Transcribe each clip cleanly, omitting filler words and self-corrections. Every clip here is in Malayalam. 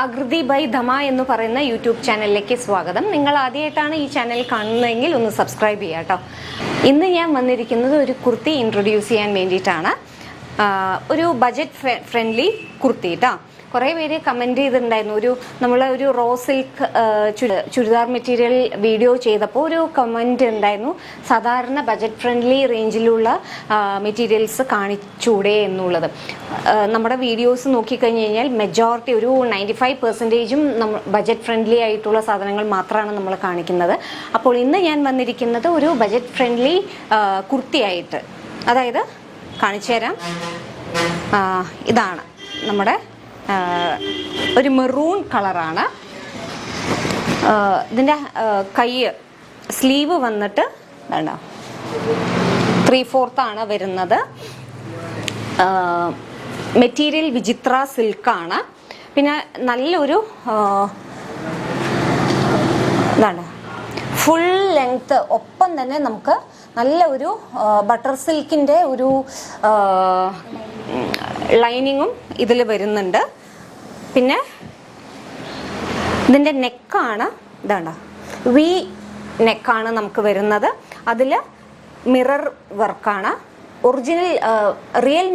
ആകൃതി ബൈ ധമ എന്ന് പറയുന്ന യൂട്യൂബ് ചാനലിലേക്ക് സ്വാഗതം. നിങ്ങൾ ആദ്യമായിട്ടാണ് ഈ ചാനൽ കാണുന്നതെങ്കിൽ ഒന്ന് സബ്സ്ക്രൈബ് ചെയ്യുക കേട്ടോ. ഇന്ന് ഞാൻ വന്നിരിക്കുന്നത് ഒരു കുർത്തി ഇൻട്രൊഡ്യൂസ് ചെയ്യാൻ വേണ്ടിയിട്ടാണ്. ഒരു ബജറ്റ് ഫ്രണ്ട്ലി കുർത്തി കേട്ടോ. കുറേ പേര് കമൻറ്റ് ചെയ്തിട്ടുണ്ടായിരുന്നു. നമ്മളൊരു raw silk churidar material video ചെയ്തപ്പോൾ ഒരു കമൻറ്റ് ഉണ്ടായിരുന്നു, സാധാരണ ബജറ്റ് ഫ്രണ്ട്ലി റേഞ്ചിലുള്ള മെറ്റീരിയൽസ് കാണിച്ചൂടെ നമ്മുടെ വീഡിയോസ് നോക്കിക്കഴിഞ്ഞ് കഴിഞ്ഞാൽ മെജോറിറ്റി ഒരു 95% ബജറ്റ് ഫ്രണ്ട്ലി ആയിട്ടുള്ള സാധനങ്ങൾ മാത്രമാണ് നമ്മൾ കാണിക്കുന്നത്. അപ്പോൾ ഇന്ന് ഞാൻ വന്നിരിക്കുന്നത് ഒരു ബജറ്റ് ഫ്രണ്ട്ലി കുർത്തിയായിട്ട്, അതായത് കാണിച്ചു തരാം. ഇതാണ് നമ്മുടെ ഒരു മെറൂൺ കളറാണ്. ഇതിൻ്റെ കൈ സ്ലീവ് വന്നിട്ട് വേണ്ട 3/4 വരുന്നത്. മെറ്റീരിയൽ വിചിത്ര സിൽക്കാണ്. പിന്നെ നല്ലൊരു ഇതാണ് ഫുൾ ലെങ്ത്ത്. ഒപ്പം തന്നെ നമുക്ക് നല്ല ഒരു ബട്ടർ സിൽക്കിൻ്റെ ഒരു ലൈനിങ്ങും ഇതിൽ വരുന്നുണ്ട്. പിന്നെ ഇതിൻ്റെ നെക്കാണ്, ഇതാണ്ട വി നെക്കാണ് നമുക്ക് വരുന്നത്. അതിൽ മിറർ വർക്കാണ്. ഒറിജിനൽ റിയൽ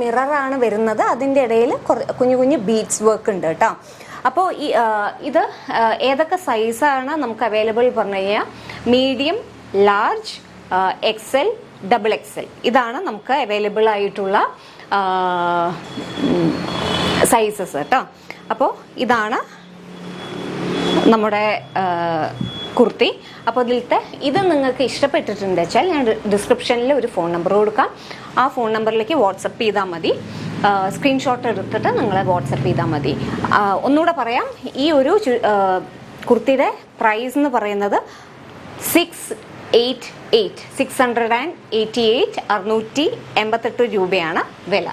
മിററാണ് വരുന്നത്. അതിൻ്റെ ഇടയിൽ കുഞ്ഞു കുഞ്ഞു ബീഡ്സ് വർക്ക് ഉണ്ട് കേട്ടോ. അപ്പോൾ ഇത് ഏതൊക്കെ സൈസാണ് നമുക്ക് അവൈലബിൾ പറഞ്ഞു കഴിഞ്ഞാൽ മീഡിയം, ലാർജ്, XL, XXL ഇതാണ് നമുക്ക് അവൈലബിൾ ആയിട്ടുള്ള സൈസസ് കേട്ടോ. അപ്പോൾ ഇതാണ് നമ്മുടെ കുർത്തി. അപ്പോൾ ഇതിലത്തെ ഇത് നിങ്ങൾക്ക് ഇഷ്ടപ്പെട്ടിട്ടുണ്ട് വെച്ചാൽ ഞാൻ ഡിസ്ക്രിപ്ഷനിൽ ഒരു ഫോൺ നമ്പർ കൊടുക്കാം. ആ ഫോൺ നമ്പറിലേക്ക് വാട്സപ്പ് ചെയ്താൽ മതി. സ്ക്രീൻഷോട്ട് എടുത്തിട്ട് നിങ്ങൾ വാട്സപ്പ് ചെയ്താൽ മതി. ഒന്നുകൂടെ പറയാം, ഈ ഒരു കുർത്തിയുടെ പ്രൈസ് എന്ന് പറയുന്നത് 688 688 രൂപയാണ് വില.